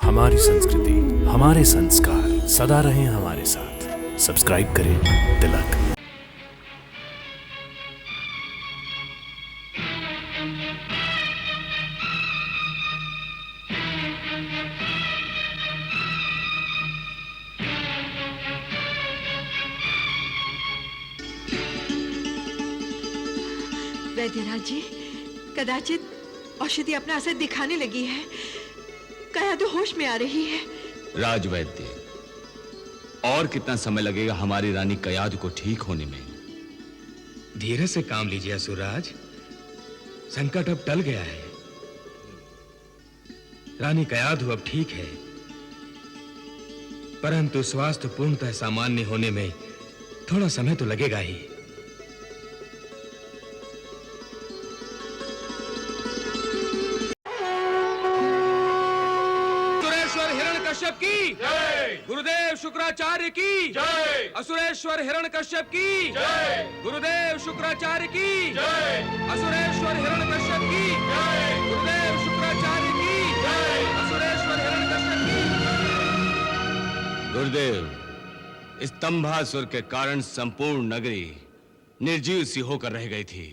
हमारी संस्कृति, हमारे संस्कार सदा रहें हमारे साथ। सब्सक्राइब करें तिलक। वैद्यराज जी, कदाचित औषधि अपना असर दिखाने लगी है। कया तो होश में आ रही है। राजवैद्य, और कितना समय लगेगा हमारी रानी कयाधु को ठीक होने में? धीरे से काम लीजिए असुरराज, संकट अब टल गया है। रानी कयाधु अब ठीक है, परंतु स्वास्थ्य पूर्णतः सामान्य होने में थोड़ा समय तो लगेगा ही। हिरण्यकश्यप की जय, गुरुदेव शुक्राचार्य की जय, असुरेश्वर हिरण्यकश्यप की जय, गुरुदेव शुक्राचार्य की जय, असुरेश्वर हिरण्यकश्यप की जय, गुरुदेव शुक्राचार्य की जय, असुरेश्वर हिरण्यकश्यप की। गुरुदेव, स्तंभासुर के कारण संपूर्ण नगरी निर्जीव सी होकर रह गई थी।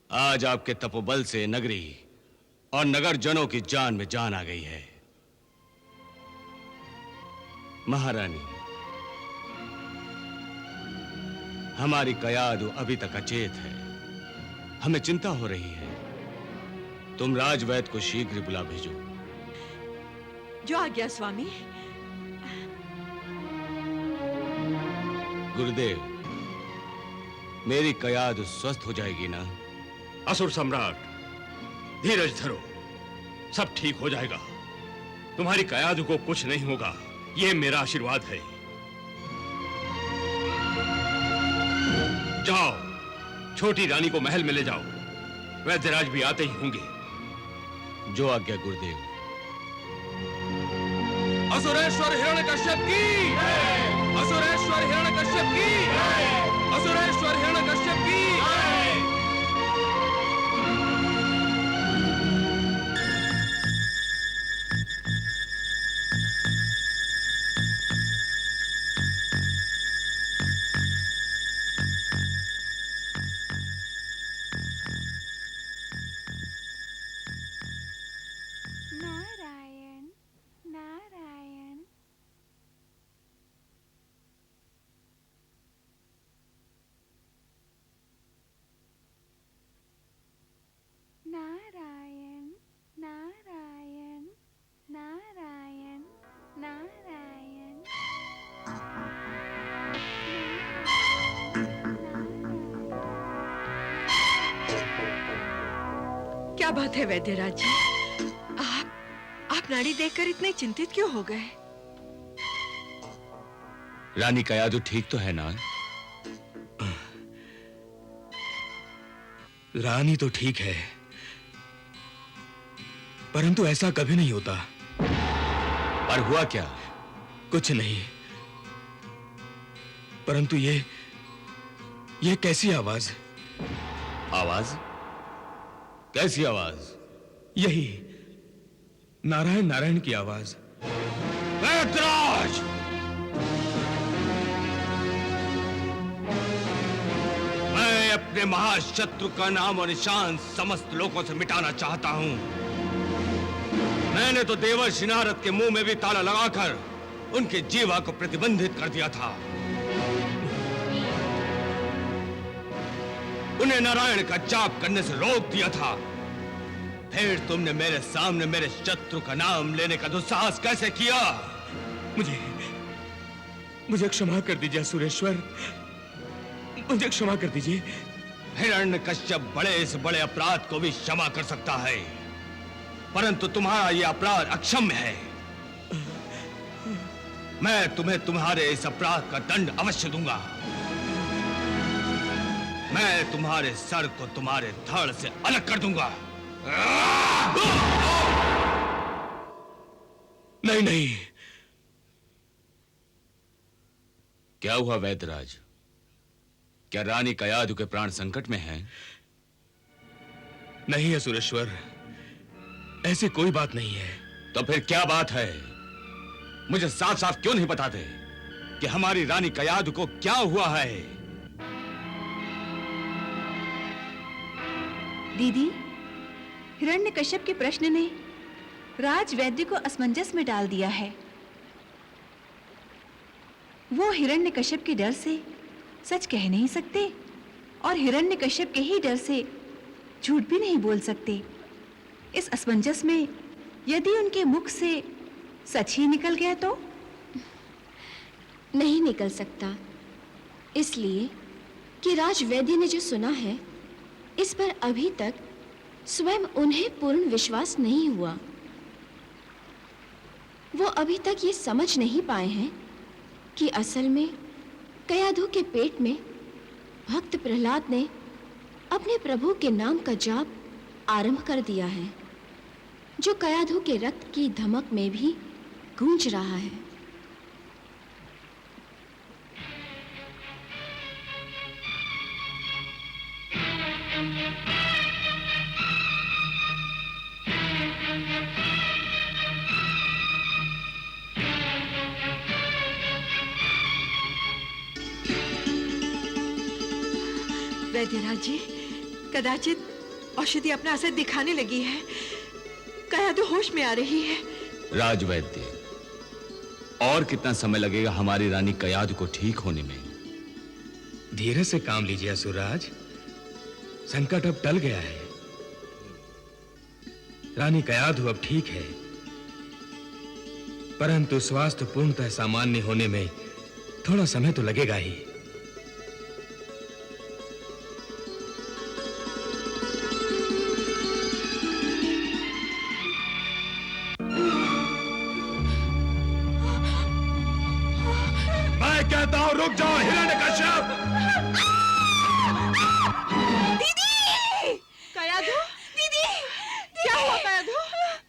आज आपके तपोबल से नगरी और नगर जनों की जान में जान आ गई है। महारानी, हमारी कयाधु अभी तक अचेत है। हमें चिंता हो रही है। तुम राजवैद्य को शीघ्र बुला भेजो। जो आज्ञा स्वामी। गुरुदेव, मेरी कयाधु स्वस्थ हो जाएगी ना? असुर सम्राट, धीरज धरो, सब ठीक हो जाएगा। तुम्हारी कयाधु को कुछ नहीं होगा, ये मेरा आशीर्वाद है। जाओ, छोटी रानी को महल में ले जाओ। वैद्यराज भी आते ही होंगे। जो आज्ञा गुरुदेव। असुरेश्वर हिरण्यकश्यप की जय, असुरेश्वर हिरण्यकश्यप की जय, असुरेश्वर हिरण्यकश्यप की जय। नारायण नारायण। नारायण नारायण नारायण नारायण। क्या बात है वैद्यराज जी, आप नाड़ी देखकर इतने चिंतित क्यों हो गए? रानी कयाधु ठीक तो है ना? रानी तो ठीक है, परंतु ऐसा कभी नहीं होता। पर हुआ क्या? कुछ नहीं, परंतु ये कैसी आवाज? आवाज? कैसी आवाज? यही नारायण नारायण की आवाज। वैद्यराज! मैं अपने महाशत्रु का नाम और निशान समस्त लोगों से मिटाना चाहता हूं। मैंने तो देवर्षि नारद के मुंह में भी ताला लगाकर उनके जीवा को प्रतिबंधित कर दिया था। उन्हें नारायण का जाप करने से रोक दिया था। फिर तुमने मेरे सामने मेरे शत्रु का नाम लेने का दुस्साहस कैसे किया? मुझे क्षमा कर दीजिए असुरेश्वर, मुझे क्षमा कर दीजिए। हिरण्यकश्यप बड़े से बड़े अपराध को भी क्षमा कर सकता है, परंतु तुम्हारा यह अपराध अक्षम्य है। मैं तुम्हें तुम्हारे इस अपराध का दंड अवश्य दूंगा। मैं तुम्हारे सर को तुम्हारे धड़ से अलग कर दूंगा। नहीं नहीं। क्या हुआ वैद्यराज? क्या रानी कयाधु के प्राण संकट में हैं? नहीं असुरेश्वर, ऐसी कोई बात नहीं है। तो फिर क्या बात है? मुझे साफ साफ क्यों नहीं बताते कि हमारी रानी कयाधु को क्या हुआ है? दीदी, हिरण्यकश्यप के प्रश्न ने राजवैद्य को असमंजस में डाल दिया है। वो हिरण्यकश्यप के डर से सच कह नहीं सकते और हिरण्यकश्यप के ही डर से झूठ भी नहीं बोल सकते। इस असमंजस में यदि उनके मुख से सच ही निकल गया तो? नहीं निकल सकता, इसलिए कि राजवैद्य ने जो सुना है इस पर अभी तक स्वयं उन्हें पूर्ण विश्वास नहीं हुआ। वो अभी तक ये समझ नहीं पाए हैं कि असल में कयाधु के पेट में भक्त प्रहलाद ने अपने प्रभु के नाम का जाप आरंभ कर दिया है, जो कयाधु के रक्त की धमक में भी गूंज रहा है। वैद्यराज जी, कदाचित औषधि अपना असर दिखाने लगी है। कयाधु होश में आ रही है। राजवैद्य, और कितना समय लगेगा हमारी रानी कयाधु को ठीक होने में? धीरज से काम लीजिए असुरराज, संकट अब टल गया है। रानी कयाधु अब ठीक है, परंतु स्वास्थ्य पूर्णतः सामान्य होने में थोड़ा समय तो लगेगा ही। कहता हूं रुक जाओ हिरण्यकश्यप! दीदी! कयाधु! दीदी! क्या हुआ कयाधु?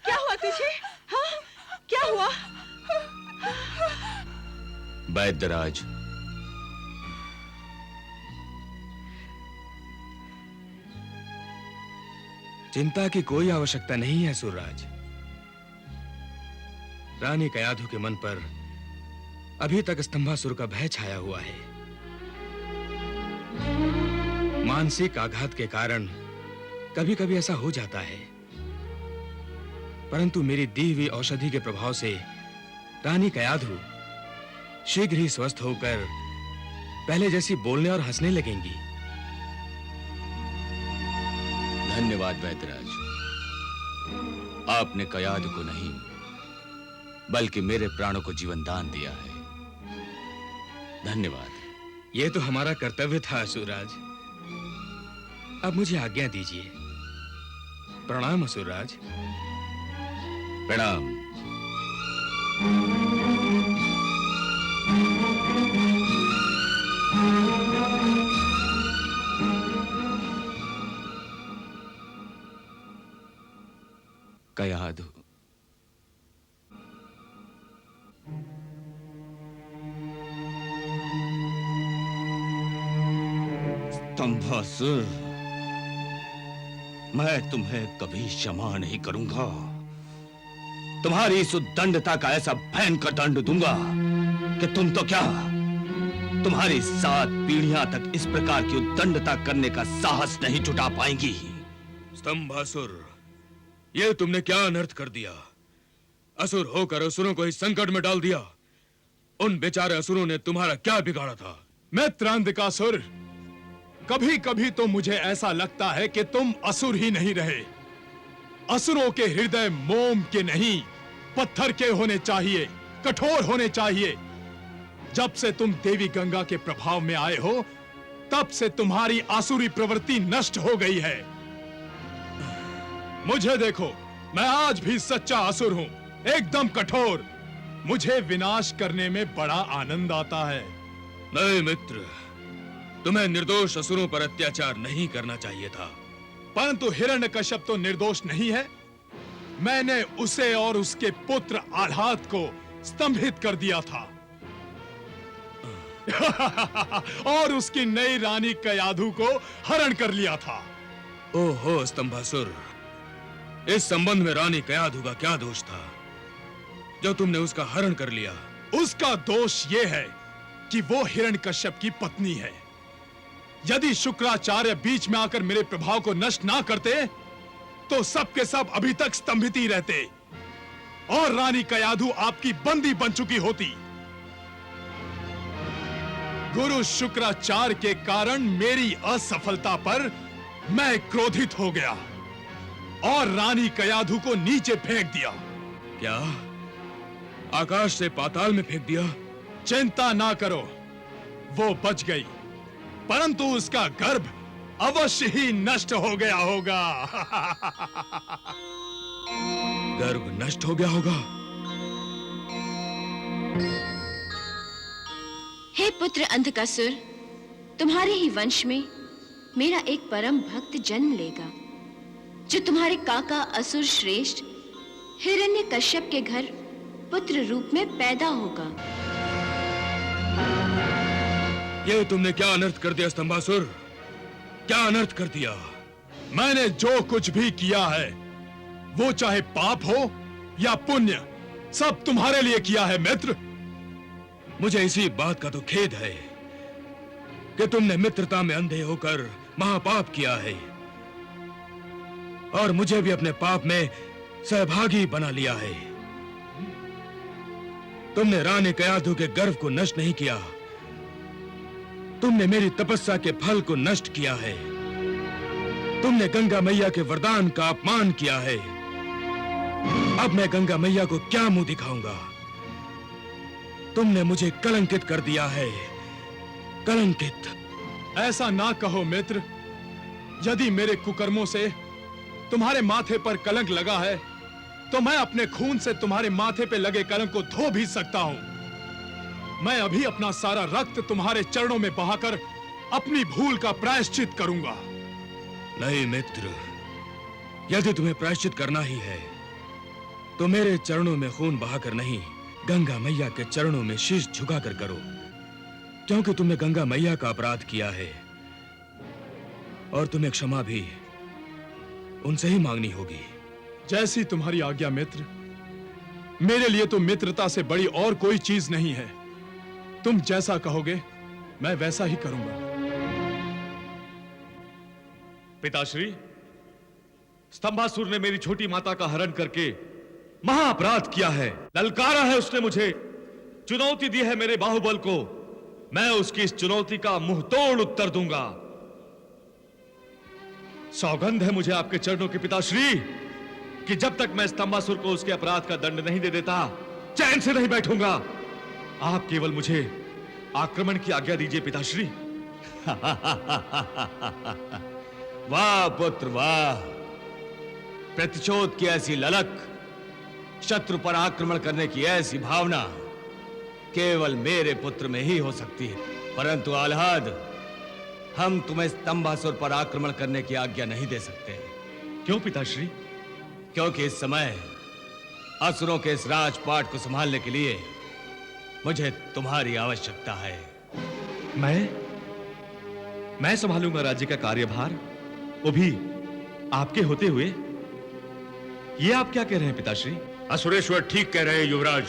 क्या हुआ तुझे? हाँ? क्या हुआ? वैद्यराज, चिंता की कोई आवश्यकता नहीं है असुरराज। रानी कयाधु के मन पर अभी तक स्तंभासुर का भय छाया हुआ है। मानसिक आघात के कारण कभी-कभी ऐसा हो जाता है, परंतु मेरी दी हुई औषधि के प्रभाव से रानी कयाधु शीघ्र ही स्वस्थ होकर पहले जैसी बोलने और हंसने लगेंगी। धन्यवाद वैद्यराज। आपने कयाधु को नहीं बल्कि मेरे प्राणों को जीवन दान दिया है। धन्यवाद। यह तो हमारा कर्तव्य था असुरराज। अब मुझे आज्ञा दीजिए। प्रणाम असुरराज। प्रणाम। कयाधु, स्तंभासुर, मैं तुम्हें कभी क्षमा नहीं करूंगा। तुम्हारी इस उद्दंडता का ऐसा भयंकर दंड दूंगा कि तुम तो क्या, तुम्हारी 7 पीढ़ियां तक इस प्रकार की उद्दंडता करने का साहस नहीं जुटा पाएंगी। स्तंभासुर, ये तुमने क्या अनर्थ कर दिया? असुर होकर असुरों को इस संकट में डाल दिया। उन बेचारे असुरों ने तुम्हारा क्या बिगाड़ा था? मित्रांधकासुर, कभी कभी तो मुझे ऐसा लगता है कि तुम असुर ही नहीं रहे। असुरों के हृदय मोम के नहीं, पत्थर के होने चाहिए, कठोर होने चाहिए। जब से तुम देवी गंगा के प्रभाव में आए हो, तब से तुम्हारी आसुरी प्रवृत्ति नष्ट हो गई है। मुझे देखो, मैं आज भी सच्चा असुर हूं, एकदम कठोर। मुझे विनाश करने में बड़ा आनंद आता है। नहीं मित्र, तुम्हें निर्दोष असुरों पर अत्याचार नहीं करना चाहिए था। परंतु हिरण्यकश्यप तो निर्दोष नहीं है। मैंने उसे और उसके पुत्र आह्लाद को स्तंभित कर दिया था और उसकी नई रानी कयाधु को हरण कर लिया था। ओहो स्तंभासुर, इस संबंध में रानी कयाधु का क्या दोष था? जो तुमने उसका हरण कर लिया। उसका दोष यह है कि वो हिरण्यकश्यप की पत्नी है। यदि शुक्राचार्य बीच में आकर मेरे प्रभाव को नष्ट ना करते तो सब के सब अभी तक स्तंभित ही रहते और रानी कयाधु आपकी बंदी बन चुकी होती। गुरु शुक्राचार्य के कारण मेरी असफलता पर मैं क्रोधित हो गया और रानी कयाधु को नीचे फेंक दिया। क्या आकाश से पाताल में फेंक दिया? चिंता ना करो, वो बच गई, परंतु उसका गर्भ अवश्य ही नष्ट हो गया होगा। गर्भ नष्ट हो गया होगा? हे पुत्र अंधकासुर, तुम्हारे ही वंश में मेरा एक परम भक्त जन्म लेगा, जो तुम्हारे काका असुर श्रेष्ठ हिरण्यकश्यप के घर पुत्र रूप में पैदा होगा। ये तुमने क्या अनर्थ कर दिया स्तंभासुर? क्या अनर्थ कर दिया? मैंने जो कुछ भी किया है, वो चाहे पाप हो या पुण्य, सब तुम्हारे लिए किया है मित्र। मुझे इसी बात का तो खेद है कि तुमने मित्रता में अंधे होकर महापाप किया है और मुझे भी अपने पाप में सहभागी बना लिया है। तुमने रानी कयाधु के गर्भ को नष्ट नहीं किया, तुमने मेरी तपस्या के फल को नष्ट किया है। तुमने गंगा मैया के वरदान का अपमान किया है। अब मैं गंगा मैया को क्या मुंह दिखाऊंगा? तुमने मुझे कलंकित कर दिया है, कलंकित। ऐसा ना कहो मित्र। यदि मेरे कुकर्मों से तुम्हारे माथे पर कलंक लगा है, तो मैं अपने खून से तुम्हारे माथे पे लगे कलंक को धो भी सकता हूं। मैं अभी अपना सारा रक्त तुम्हारे चरणों में बहाकर अपनी भूल का प्रायश्चित करूंगा। नहीं मित्र, यदि तुम्हें प्रायश्चित करना ही है तो मेरे चरणों में खून बहाकर नहीं, गंगा मैया के चरणों में शीश झुकाकर करो, क्योंकि तुमने गंगा मैया का अपराध किया है और तुम्हें क्षमा भी उनसे ही मांगनी होगी। जैसी तुम्हारी आज्ञा मित्र। मेरे लिए तो मित्रता से बड़ी और कोई चीज नहीं है। तुम जैसा कहोगे मैं वैसा ही करूंगा। पिताश्री, स्तंभासुर ने मेरी छोटी माता का हरण करके महाअपराध किया है। ललकारा है उसने मुझे, चुनौती दी है मेरे बाहुबल को। मैं उसकी इस चुनौती का मुंहतोड़ उत्तर दूंगा। सौगंध है मुझे आपके चरणों की पिताश्री कि जब तक मैं स्तंभासुर को उसके अपराध का दंड नहीं दे देता, चैन से नहीं बैठूंगा। आप केवल मुझे आक्रमण की आज्ञा दीजिए पिताश्री। वाह पुत्र वाह! प्रतिशोध की ऐसी ललक, शत्रु पर आक्रमण करने की ऐसी भावना केवल मेरे पुत्र में ही हो सकती है। परंतु आह्लाद, हम तुम्हें स्तंभासुर पर आक्रमण करने की आज्ञा नहीं दे सकते। क्यों पिताश्री? क्योंकि इस समय असुरों के इस राजपाट को संभालने के लिए मुझे तुम्हारी आवश्यकता है। मैं संभालूंगा राज्य का कार्यभार, वो भी आपके होते हुए। ये आप क्या कह रहे हैं पिताश्री? असुरेश्वर ठीक कह रहे हैं युवराज।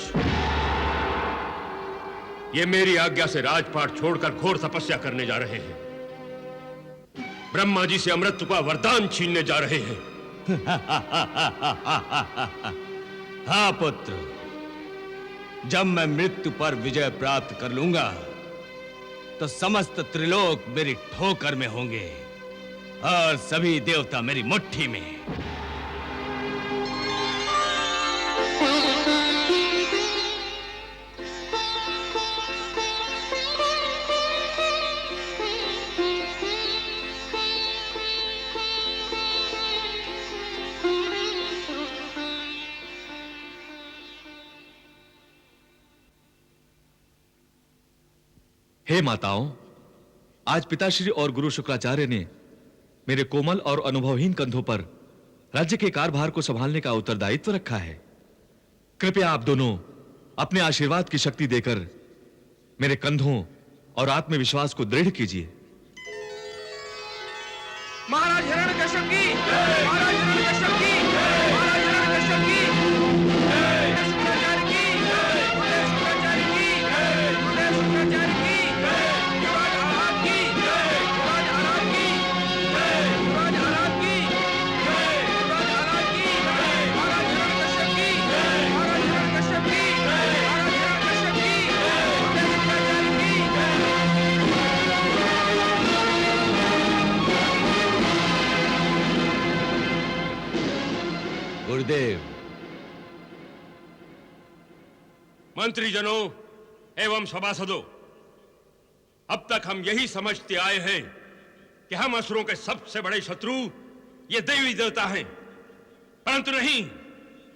ये मेरी आज्ञा से राजपाट छोड़कर घोर तपस्या करने जा रहे हैं। ब्रह्मा जी से अमृत का वरदान छीनने जा रहे हैं। हाँ पुत्र, जब मैं मृत्यु पर विजय प्राप्त कर लूंगा तो समस्त त्रिलोक मेरी ठोकर में होंगे और सभी देवता मेरी मुट्ठी में। हे माताओं, आज पिताश्री और गुरु शुक्राचार्य ने मेरे कोमल और अनुभवहीन कंधों पर राज्य के कार्यभार को संभालने का उत्तरदायित्व रखा है। कृपया आप दोनों अपने आशीर्वाद की शक्ति देकर मेरे कंधों और आत्मविश्वास को दृढ़ कीजिए। महाराज हिरण्यकश्यप की जय! महाराज हिरण्यकश्यप की जय! महाराज हिरण्यकश्यप की जय! शुक्राचार्य की मंत्रीजनों एवं सभासदों, अब तक हम यही समझते आए हैं कि हम असुरों के सबसे बड़े शत्रु ये देवी देवता हैं, परंतु नहीं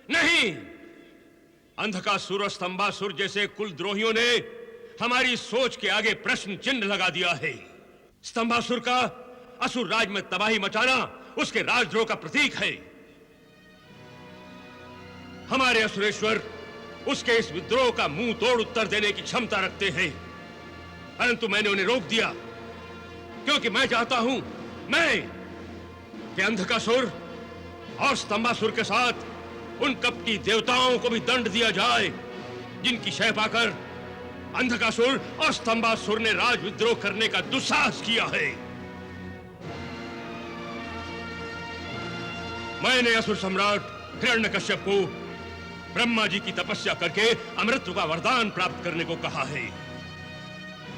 नहीं, अंधकासुर और स्तंभासुर जैसे कुलद्रोहियों ने हमारी सोच के आगे प्रश्न चिन्ह लगा दिया है। स्तंभासुर का असुर राज में तबाही मचाना उसके राजद्रोह का प्रतीक है। हमारे असुरेश्वर उसके इस विद्रोह का मुंह तोड़ उत्तर देने की क्षमता रखते हैं, परंतु मैंने उन्हें रोक दिया, क्योंकि मैं चाहता हूं कि अंधकासुर और स्तंभासुर के साथ उन कपटी देवताओं को भी दंड दिया जाए जिनकी शह पाकर अंधकासुर और स्तंभासुर ने राज विद्रोह करने का दुस्साहस किया है। मैंने असुर सम्राट हिरण्यकश्यप को ब्रह्मा जी की तपस्या करके अमृत का वरदान प्राप्त करने को कहा है।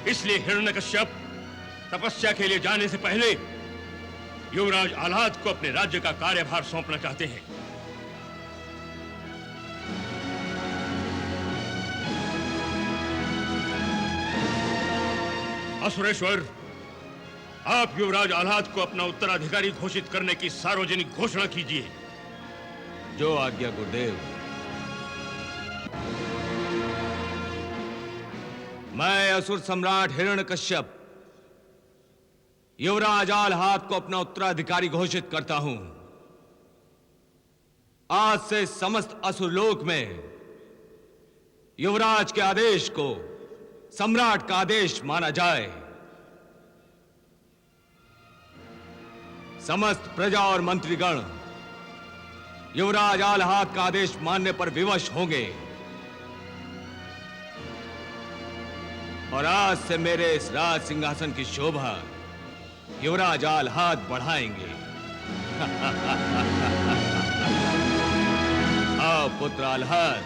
इसलिए हिरण्यकश्यप तपस्या के लिए जाने से पहले युवराज आह्लाद को अपने राज्य का कार्यभार सौंपना चाहते हैं। असुरेश्वर, आप युवराज आह्लाद को अपना उत्तराधिकारी घोषित करने की सार्वजनिक घोषणा कीजिए। जो आज्ञा गुरुदेव। मैं असुर सम्राट हिरण्यकश्यप युवराज आह्लाद को अपना उत्तराधिकारी घोषित करता हूं। आज से समस्त असुरलोक में युवराज के आदेश को सम्राट का आदेश माना जाए। समस्त प्रजा और मंत्रीगण युवराज आह्लाद का आदेश मानने पर विवश होंगे और आज से मेरे इस राज सिंहासन की शोभा युवराज आह्लाद बढ़ाएंगे। आओ पुत्र आह्लाद,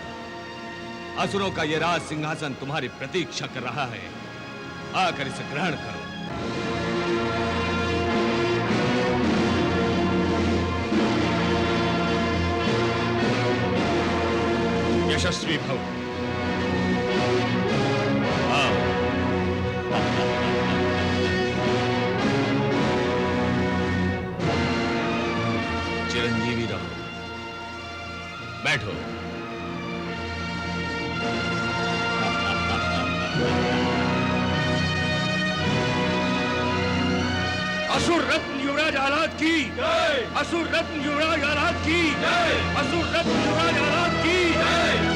असुरों का यह राज सिंहासन तुम्हारी प्रतीक्षा कर रहा है, आकर इसे ग्रहण करो। यशस्वी भव। आओ। चिरंजीवी रहो। बैठो। असुर रत्न युवराज आह्लाद की जय। असुर रत्न युवराज आह्लाद की जय। असुर रत्न युवराज आह्लाद की जय।